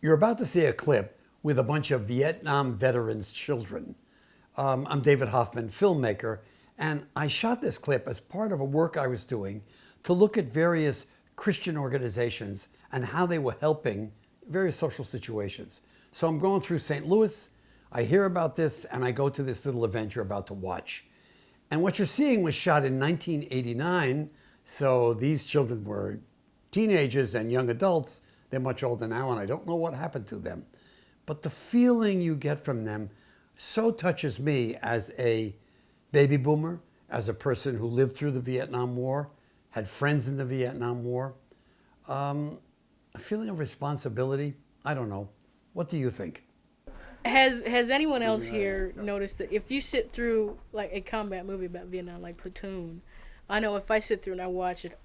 You're about to see a clip with a bunch of Vietnam veterans' children. I'm David Hoffman, filmmaker, and I shot this clip as part of a work I was doing to look at various Christian organizations and how they were helping various social situations. So I'm going through St. Louis, I hear about this, and I go to this little event you're about to watch. And what you're seeing was shot in 1989, so these children were teenagers and young adults. They're much older now, and I don't know what happened to them. But the feeling you get from them so touches me as a baby boomer, as a person who lived through the Vietnam War, had friends in the Vietnam War. A feeling of responsibility, I don't know. What do you think? Has anyone else here noticed that if you sit through like a combat movie about Vietnam, like Platoon, I know if I sit through and I watch it,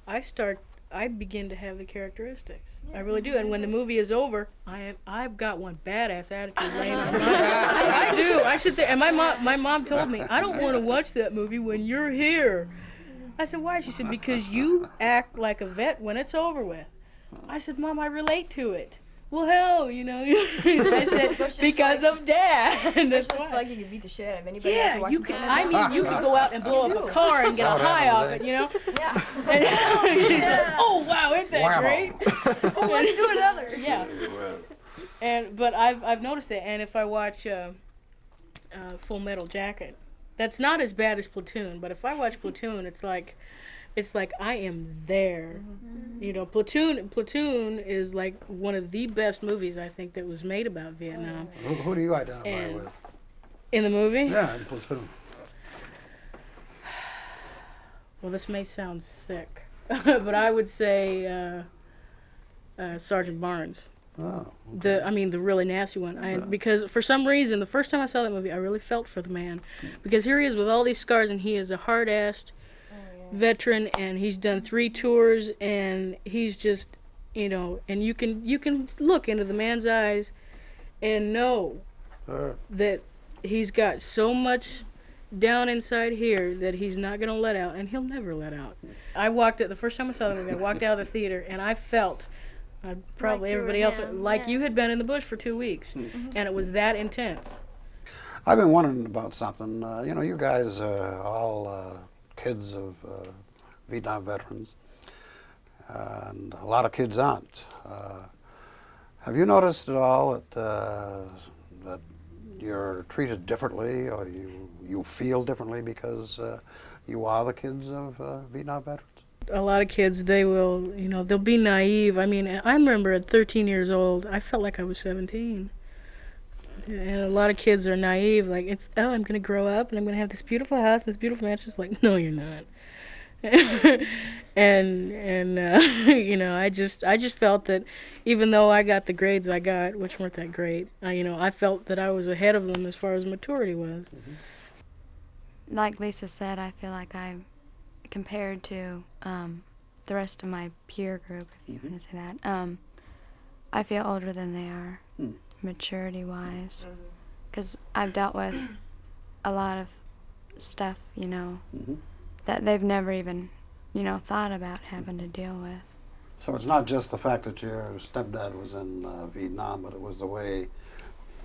I begin to have the characteristics. I really do. And when the movie is over, I've got one badass attitude laying on my I do. I sit there, and my mom told me, I don't want to watch that movie when you're here. I said, why? She said, because you act like a vet when it's over with. I said, Mom, I relate to it. Well, hell, you know. I said, because of Dad. It's just like you can beat the shit out of anybody. Yeah, you can. I mean, you can go out and blow up a car and get a high off it, you know. Yeah. And yeah. Oh wow, isn't that great? Oh, let's do another. Yeah. But I've noticed it, and if I watch Full Metal Jacket, that's not as bad as Platoon. But if I watch Platoon, it's like I am there. Mm-hmm. You know, Platoon is like one of the best movies I think that was made about Vietnam. Who do you identify with? In the movie? Yeah, in Platoon. Well, this may sound sick, but I would say Sergeant Barnes. Oh. Okay. The really nasty one. Because for some reason, the first time I saw that movie, I really felt for the man. Because here he is with all these scars, and he is a hard-assed veteran, and he's done 3 tours, and he's just, you know, and you can look into the man's eyes and know that he's got so much down inside here that he's not going to let out, and he'll never let out. The first time I saw the movie, I walked out of the theater, and I felt, probably like everybody else, like you had been in the bush for 2 weeks, and it was that intense. I've been wondering about something. You know, you guys are all kids of Vietnam veterans, and a lot of kids aren't. Have you noticed at all that you're treated differently, or you feel differently because you are the kids of Vietnam veterans? A lot of kids, they'll be naive. I mean, I remember at 13 years old, I felt like I was 17. And a lot of kids are naive, like, I'm going to grow up and I'm going to have this beautiful house, this beautiful mansion. It's like, no, you're not. and you know, I just felt that even though I got the grades I got, which weren't that great, I felt that I was ahead of them as far as maturity was. Mm-hmm. Like Lisa said, I feel like I'm compared to the rest of my peer group, if you want to say that. I feel older than they are. Maturity-wise, because I've dealt with a lot of stuff, you know, that they've never even, you know, thought about having to deal with. So it's not just the fact that your stepdad was in Vietnam, but it was the way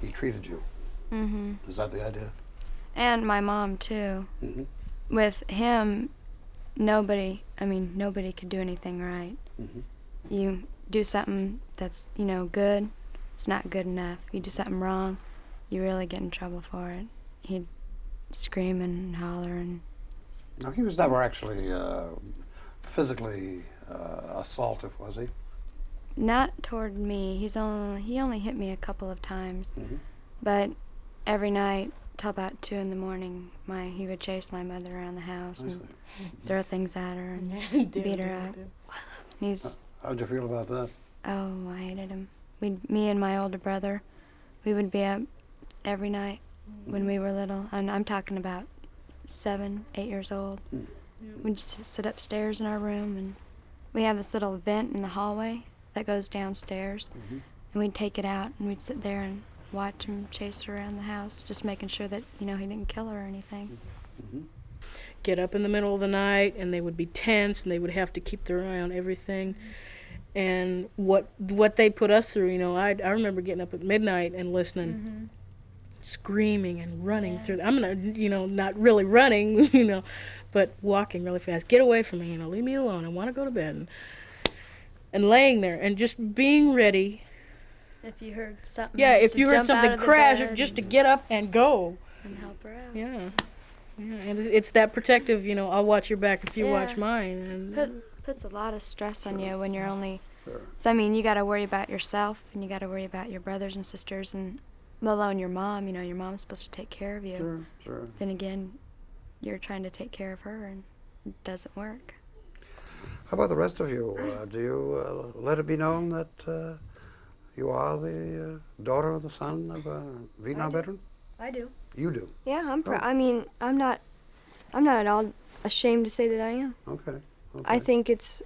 he treated you. Mm-hmm. Is that the idea? And my mom, too. Mm-hmm. With him, nobody could do anything right. Mm-hmm. You do something that's, you know, good, it's not good enough. You do something wrong, you really get in trouble for it. He'd scream and holler and... No, he was never actually physically assaultive, was he? Not toward me. He only hit me a couple of times. Mm-hmm. But every night, till about 2 in the morning, he would chase my mother around the house and throw things at her and beat her up. How'd you feel about that? Oh, I hated him. Me and my older brother, we would be up every night when we were little, and I'm talking about 7, 8 years old. We'd just sit upstairs in our room, and we have this little vent in the hallway that goes downstairs, and we'd take it out, and we'd sit there and watch him chase her around the house, just making sure that, you know, he didn't kill her or anything. Get up in the middle of the night, and they would be tense, and they would have to keep their eye on everything. and what they put us through. You know, I remember getting up at midnight and listening, screaming and running through. I'm gonna, you know, not really running, you know, but walking really fast. Get away from me, you know, leave me alone. I want to go to bed. And laying there and just being ready. If you heard something, Yeah, just if you to heard jump out something of the crash, bed just to get up and go. and help her out. Yeah. Yeah, and it's that protective, you know, I'll watch your back if you watch Yeah. mine. And Puts a lot of stress on you when you're only. Sure. So I mean, you got to worry about yourself, and you got to worry about your brothers and sisters, and let alone your mom. You know, your mom's supposed to take care of you. Sure, sure. Then again, you're trying to take care of her, and it doesn't work. How about the rest of you? Do you let it be known that you are the daughter or the son of a Vietnam veteran? I do. You do. Yeah, I'm proud. Oh. I mean, I'm not at all ashamed to say that I am. Okay. I think it's,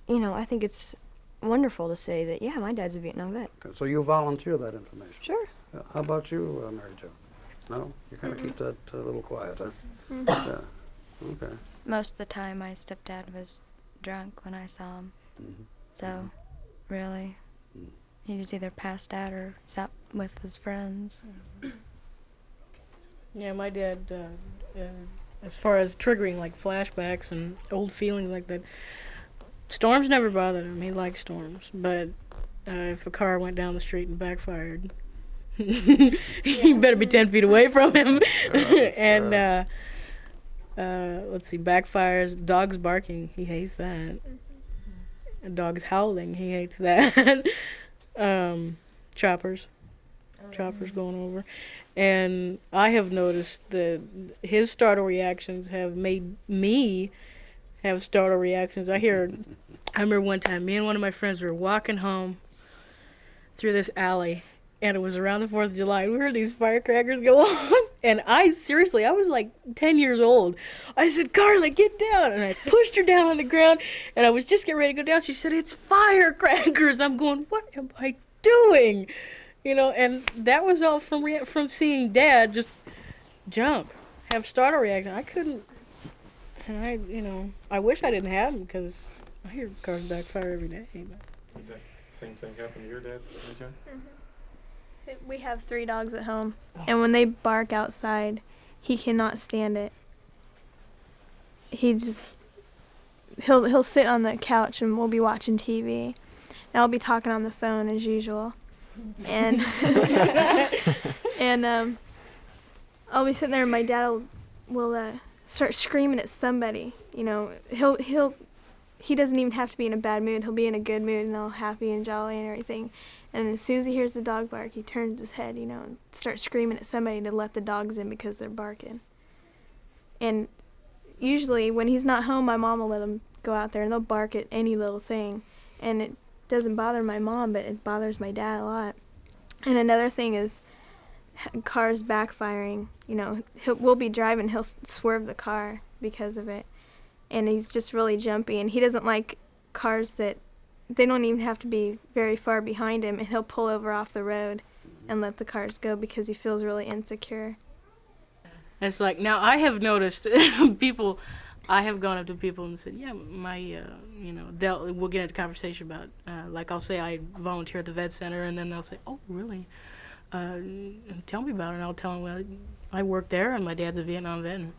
you know, I think it's wonderful to say that, yeah, my dad's a Vietnam vet. Okay. So you volunteer that information? Sure. How about you, Mary Jo? No? You kind of keep that a little quiet, huh? Yeah. Okay. Most of the time, my stepdad was drunk when I saw him. So, really, he was either passed out or was out with his friends. yeah, my dad, as far as triggering like flashbacks and old feelings like that, storms never bothered him. He liked storms, but if a car went down the street and backfired, you better be 10 feet away from him. And let's see, backfires, dogs barking, he hates that. And dogs howling, he hates that. Choppers going over. And I have noticed that his startle reactions have made me have startle reactions. I remember one time, me and one of my friends were walking home through this alley, and it was around the 4th of July, and we heard these firecrackers go off. And I was like 10 years old. I said, Carla, get down. And I pushed her down on the ground, and I was just getting ready to go down. She said, it's firecrackers. I'm going, what am I doing? You know, and that was all from seeing Dad just jump, have startle reaction. I couldn't, and I wish I didn't have them, because I hear cars backfire every day. But. Did that same thing happen to your dad, John? We have 3 dogs at home, and when they bark outside, he cannot stand it. He'll sit on the couch and we'll be watching TV, and I'll be talking on the phone as usual, and I'll be sitting there, and my dad will start screaming at somebody. You know, he doesn't even have to be in a bad mood. He'll be in a good mood and all happy and jolly and everything. And as soon as he hears the dog bark, he turns his head, you know, and starts screaming at somebody to let the dogs in because they're barking. And usually when he's not home, my mom will let him go out there, and they'll bark at any little thing. And it doesn't bother my mom, but it bothers my dad a lot. And another thing is cars backfiring. You know, we'll be driving, he'll swerve the car because of it. And he's just really jumpy, and he doesn't like cars that they don't even have to be very far behind him, and he'll pull over off the road and let the cars go because he feels really insecure. It's like, now I have noticed people, I have gone up to people and said, yeah, we'll get into conversation about, like I'll say I volunteer at the vet center, and then they'll say, oh, really? Tell me about it. And I'll tell them, well, I work there, and my dad's a Vietnam vet. And,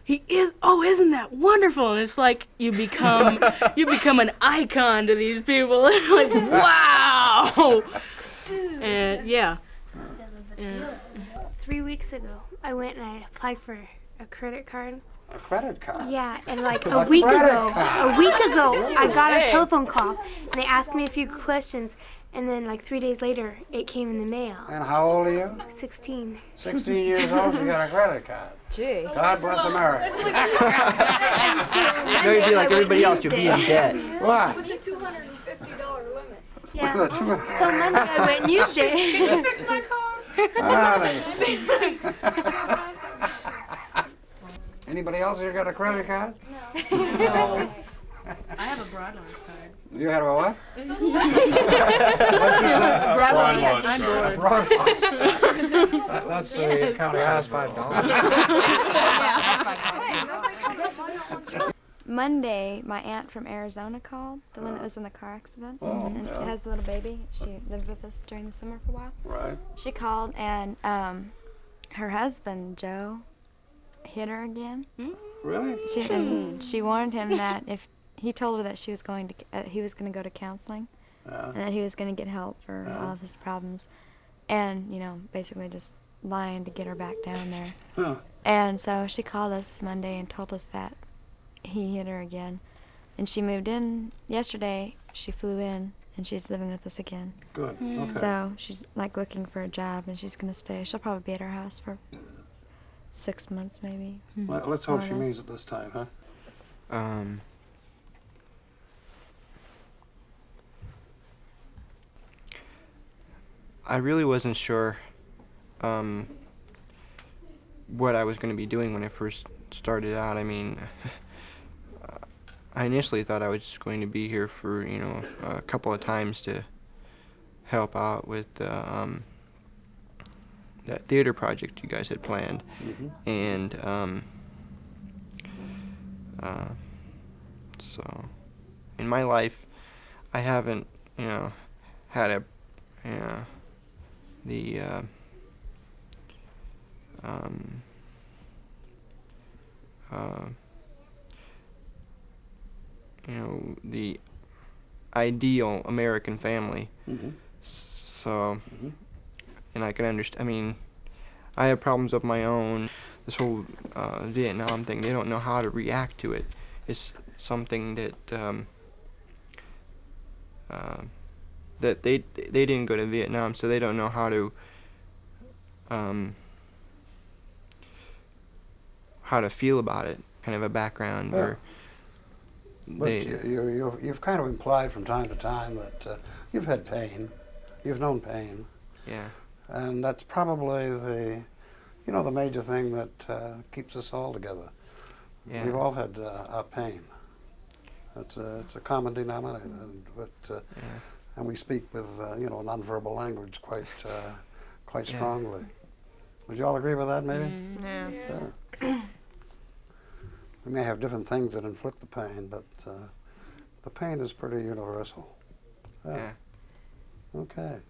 he is. Oh, isn't that wonderful? And it's like you become an icon to these people. Like, wow. And yeah. 3 weeks ago, I went and I applied for a credit card. A credit card? Yeah, and like A a week credit ago, card. I got a telephone call, and they asked me a few questions, and then like 3 days later, it came in the mail. And how old are you? 16. 16 years old, you got a credit card. Gee. God bless America. And so No, you'd be like everybody else, you'll be in it. debt. Why? With the $250 limit. Yeah. So Monday I went and used it. Fix my car. Anybody else here got a credit card? No. I have a Broadline card. You had a what? Broad I'm launch. Doris. Broad launch. That's the county has $5. Monday, my aunt from Arizona called, the one that was in the car accident, and yeah. has the little baby. She lived with us during the summer for a while. Right. She called, and her husband, Joe, hit her again. Really? She warned him that if he told her that he was going to go to counseling, and that he was going to get help for all of his problems, and basically just lying to get her back down there. Huh. And so she called us Monday and told us that he hit her again, and she moved in yesterday. She flew in, and she's living with us again. Good. Okay. So she's like looking for a job, and she's gonna stay. She'll probably be at our house for 6 months, maybe. Let's hope she means it this time, huh? I really wasn't sure what I was going to be doing when I first started out. I mean, I initially thought I was just going to be here for, a couple of times to help out with that theater project you guys had planned. And so in my life, I haven't, had the ideal American family. So, and I can understand. I mean, I have problems of my own. This whole Vietnam thing, they don't know how to react to it. It's something that that they didn't go to Vietnam, so they don't know how to feel about it. Kind of a background where. But you've kind of implied from time to time that you've had pain, you've known pain. Yeah. And that's probably the major thing that keeps us all together. Yeah. We've all had our pain. It's a common denominator, and we speak with nonverbal language quite strongly. Would you all agree with that, maybe? Yeah. We may have different things that inflict the pain, but the pain is pretty universal. Yeah. Okay.